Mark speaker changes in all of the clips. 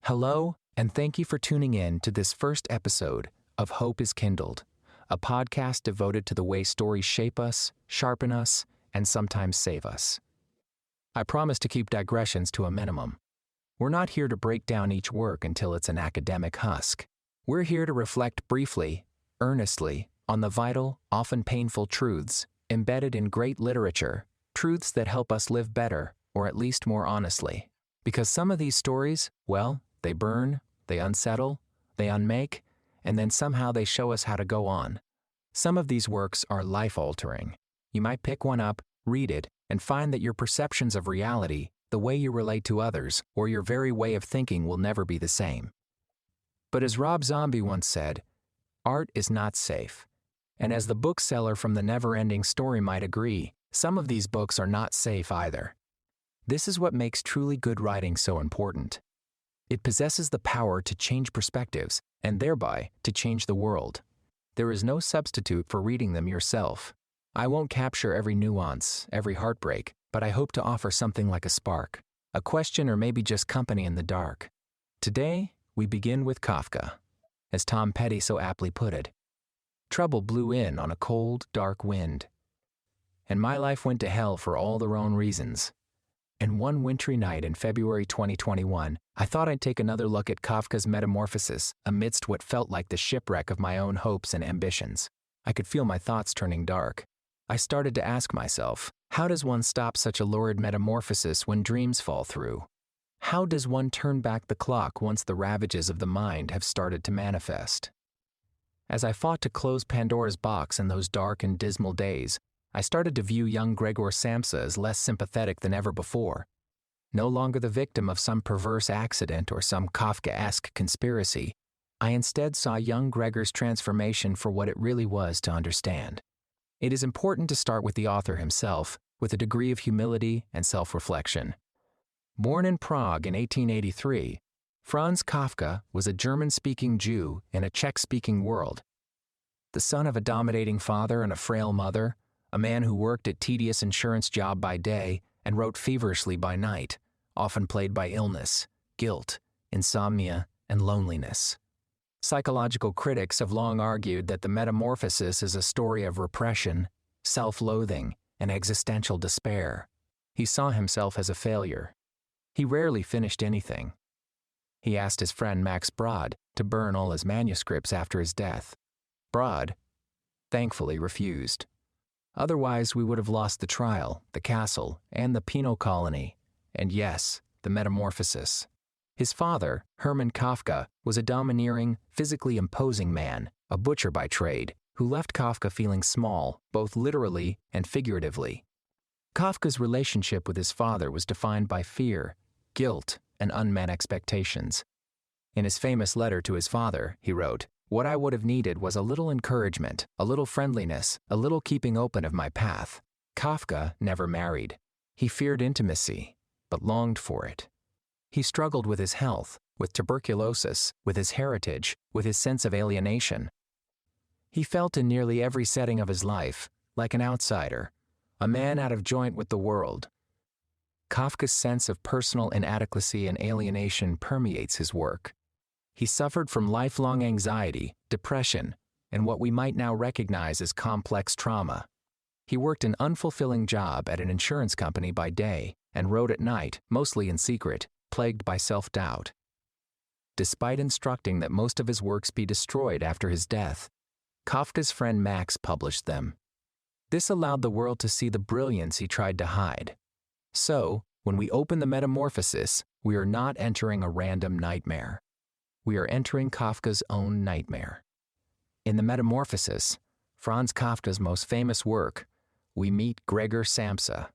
Speaker 1: Hello, and thank you for tuning in to this first episode of Hope is Kindled, a podcast devoted to the way stories shape us, sharpen us, and sometimes save us. I promise to keep digressions to a minimum. We're not here to break down each work until it's an academic husk. We're here to reflect briefly, earnestly, on the vital, often painful truths embedded in great literature, truths that help us live better, or at least more honestly. Because some of these stories, well, they burn, they unsettle, they unmake, and then somehow they show us how to go on. Some of these works are life-altering. You might pick one up, read it, and find that your perceptions of reality, the way you relate to others, or your very way of thinking will never be the same. But as Rob Zombie once said, art is not safe. And as the bookseller from The Never-Ending Story might agree, some of these books are not safe either. This is what makes truly good writing so important. It possesses the power to change perspectives, and thereby to change the world. There is no substitute for reading them yourself. I won't capture every nuance, every heartbreak, but I hope to offer something like a spark, a question, or maybe just company in the dark. Today, we begin with Kafka. As Tom Petty so aptly put it, trouble blew in on a cold, dark wind. And my life went to hell for all their own reasons. And one wintry night in February 2021, I thought I'd take another look at Kafka's metamorphosis amidst what felt like the shipwreck of my own hopes and ambitions. I could feel my thoughts turning dark. I started to ask myself, how does one stop such a lurid metamorphosis when dreams fall through? How does one turn back the clock once the ravages of the mind have started to manifest? As I fought to close Pandora's box in those dark and dismal days, I started to view young Gregor Samsa as less sympathetic than ever before. No longer the victim of some perverse accident or some Kafkaesque conspiracy, I instead saw young Gregor's transformation for what it really was to understand. It is important to start with the author himself, with a degree of humility and self-reflection. Born in Prague in 1883, Franz Kafka was a German-speaking Jew in a Czech-speaking world. The son of a dominating father and a frail mother, a man who worked a tedious insurance job by day and wrote feverishly by night, often plagued by illness, guilt, insomnia, and loneliness. Psychological critics have long argued that the metamorphosis is a story of repression, self-loathing, and existential despair. He saw himself as a failure. He rarely finished anything. He asked his friend Max Brod to burn all his manuscripts after his death. Brod, thankfully, refused. Otherwise, we would have lost the trial, the castle, and the penal colony, and yes, the metamorphosis. His father, Hermann Kafka, was a domineering, physically imposing man, a butcher by trade, who left Kafka feeling small, both literally and figuratively. Kafka's relationship with his father was defined by fear, guilt, and unmet expectations. In his famous letter to his father, he wrote, "What I would have needed was a little encouragement, a little friendliness, a little keeping open of my path." Kafka never married. He feared intimacy, but longed for it. He struggled with his health, with tuberculosis, with his heritage, with his sense of alienation. He felt in nearly every setting of his life like an outsider, a man out of joint with the world. Kafka's sense of personal inadequacy and alienation permeates his work. He suffered from lifelong anxiety, depression, and what we might now recognize as complex trauma. He worked an unfulfilling job at an insurance company by day and wrote at night, mostly in secret, plagued by self-doubt. Despite instructing that most of his works be destroyed after his death, Kafka's friend Max published them. This allowed the world to see the brilliance he tried to hide. So, when we open the metamorphosis, we are not entering a random nightmare. We are entering Kafka's own nightmare. In the Metamorphosis, Franz Kafka's most famous work, we meet Gregor Samsa.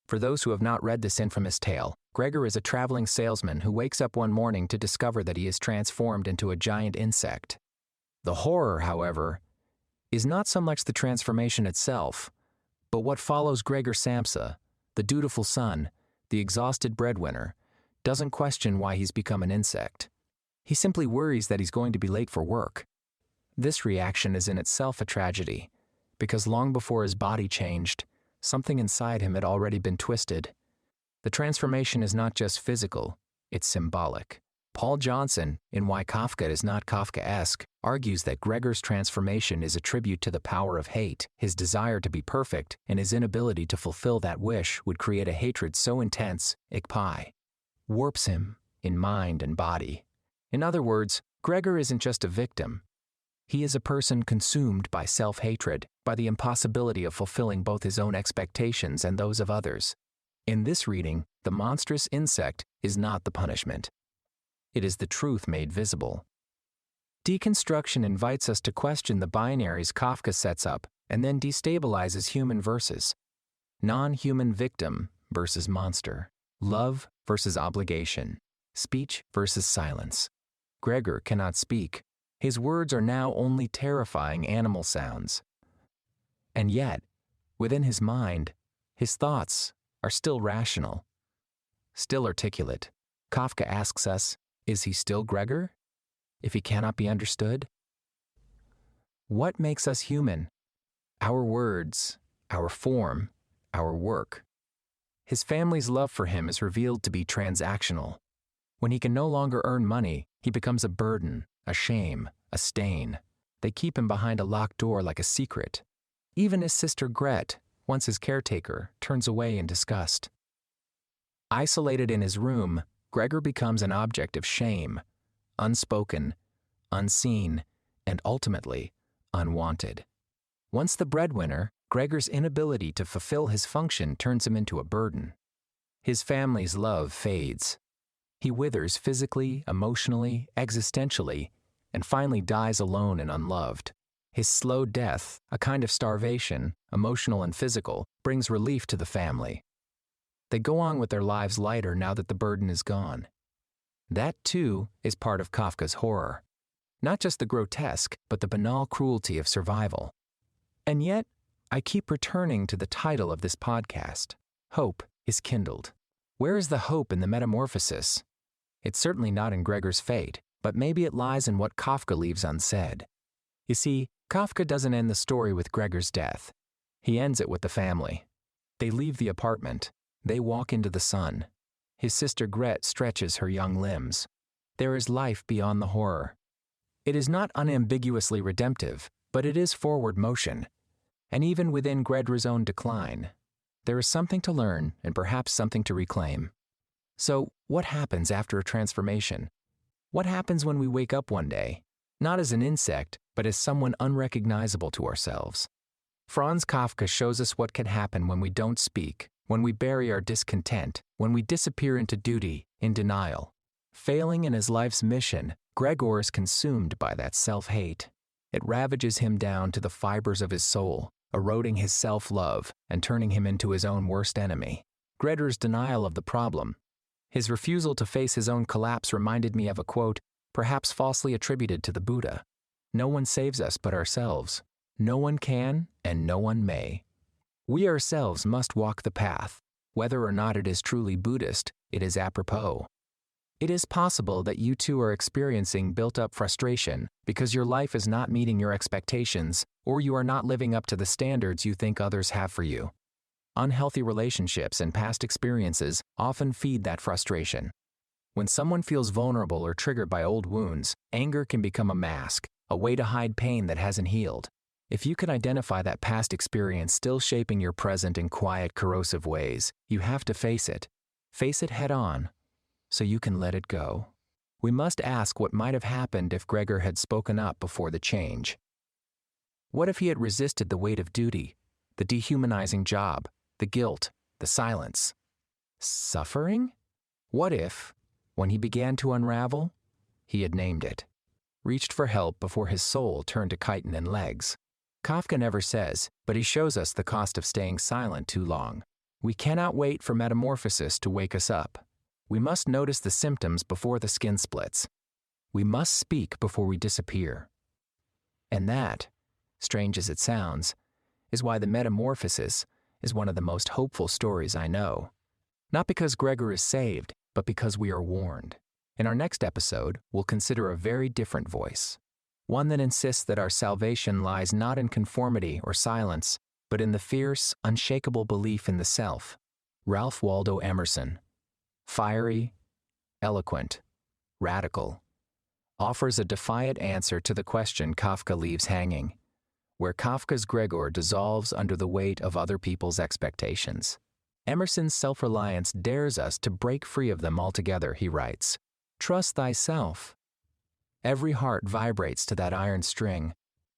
Speaker 1: For those who have not read this infamous tale, Gregor is a traveling salesman who wakes up one morning to discover that he is transformed into a giant insect. The horror, however, is not so much the transformation itself, but what follows. Gregor Samsa, the dutiful son, the exhausted breadwinner, doesn't question why he's become an insect. He simply worries that he's going to be late for work. This reaction is in itself a tragedy, because long before his body changed, something inside him had already been twisted. The transformation is not just physical, it's symbolic. Paul Johnson, in Why Kafka is Not Kafkaesque, argues that Gregor's transformation is a tribute to the power of hate. His desire to be perfect and his inability to fulfill that wish would create a hatred so intense, it warps him in mind and body. In other words, Gregor isn't just a victim. He is a person consumed by self-hatred, by the impossibility of fulfilling both his own expectations and those of others. In this reading, the monstrous insect is not the punishment. It is the truth made visible. Deconstruction invites us to question the binaries Kafka sets up and then destabilizes human versus non-human, victim versus monster, love versus obligation, speech versus silence. Gregor cannot speak. His words are now only terrifying animal sounds. And yet, within his mind, his thoughts are still rational, still articulate. Kafka asks us, is he still Gregor, if he cannot be understood? What makes us human? Our words, our form, our work. His family's love for him is revealed to be transactional. When he can no longer earn money, he becomes a burden, a shame, a stain. They keep him behind a locked door like a secret. Even his sister Gret, once his caretaker, turns away in disgust. Isolated in his room, Gregor becomes an object of shame, unspoken, unseen, and ultimately, unwanted. Once the breadwinner, Gregor's inability to fulfill his function turns him into a burden. His family's love fades. He withers physically, emotionally, existentially, and finally dies alone and unloved. His slow death, a kind of starvation, emotional and physical, brings relief to the family. They go on with their lives lighter now that the burden is gone. That, too, is part of Kafka's horror. Not just the grotesque, but the banal cruelty of survival. And yet, I keep returning to the title of this podcast. Hope is kindled. Where is the hope in the metamorphosis? It's certainly not in Gregor's fate, but maybe it lies in what Kafka leaves unsaid. You see, Kafka doesn't end the story with Gregor's death. He ends it with the family. They leave the apartment. They walk into the sun. His sister Gret stretches her young limbs. There is life beyond the horror. It is not unambiguously redemptive, but it is forward motion. And even within Gregor's own decline, there is something to learn and perhaps something to reclaim. So, what happens after a transformation? What happens when we wake up one day, not as an insect, but as someone unrecognizable to ourselves? Franz Kafka shows us what can happen when we don't speak, when we bury our discontent, when we disappear into duty, in denial. Failing in his life's mission, Gregor is consumed by that self-hate. It ravages him down to the fibers of his soul, eroding his self-love and turning him into his own worst enemy. Gregor's denial of the problem, his refusal to face his own collapse, reminded me of a quote, perhaps falsely attributed to the Buddha. No one saves us but ourselves. No one can, and no one may. We ourselves must walk the path. Whether or not it is truly Buddhist, it is apropos. It is possible that you too are experiencing built-up frustration because your life is not meeting your expectations, or you are not living up to the standards you think others have for you. Unhealthy relationships and past experiences often feed that frustration. When someone feels vulnerable or triggered by old wounds, anger can become a mask, a way to hide pain that hasn't healed. If you can identify that past experience still shaping your present in quiet, corrosive ways, you have to face it. Face it head on, so you can let it go. We must ask what might have happened if Gregor had spoken up before the change. What if he had resisted the weight of duty, the dehumanizing job, the guilt, the silence? Suffering? What if, when he began to unravel, he had named it, reached for help before his soul turned to chitin and legs? Kafka never says, but he shows us the cost of staying silent too long. We cannot wait for metamorphosis to wake us up. We must notice the symptoms before the skin splits. We must speak before we disappear. And that, strange as it sounds, is why the metamorphosis is one of the most hopeful stories I know. Not because Gregor is saved, but because we are warned. In our next episode, we'll consider a very different voice. One that insists that our salvation lies not in conformity or silence, but in the fierce, unshakable belief in the self. Ralph Waldo Emerson. Fiery, eloquent, radical, offers a defiant answer to the question Kafka leaves hanging, where Kafka's Gregor dissolves under the weight of other people's expectations. Emerson's self-reliance dares us to break free of them altogether, he writes. Trust thyself. Every heart vibrates to that iron string.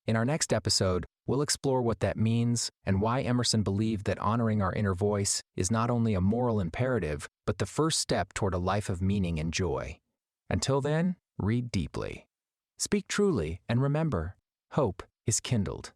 Speaker 1: In our next episode, we'll explore what that means and why Emerson believed that honoring our inner voice is not only a moral imperative, but the first step toward a life of meaning and joy. Until then, read deeply, speak truly, and remember, hope is kindled.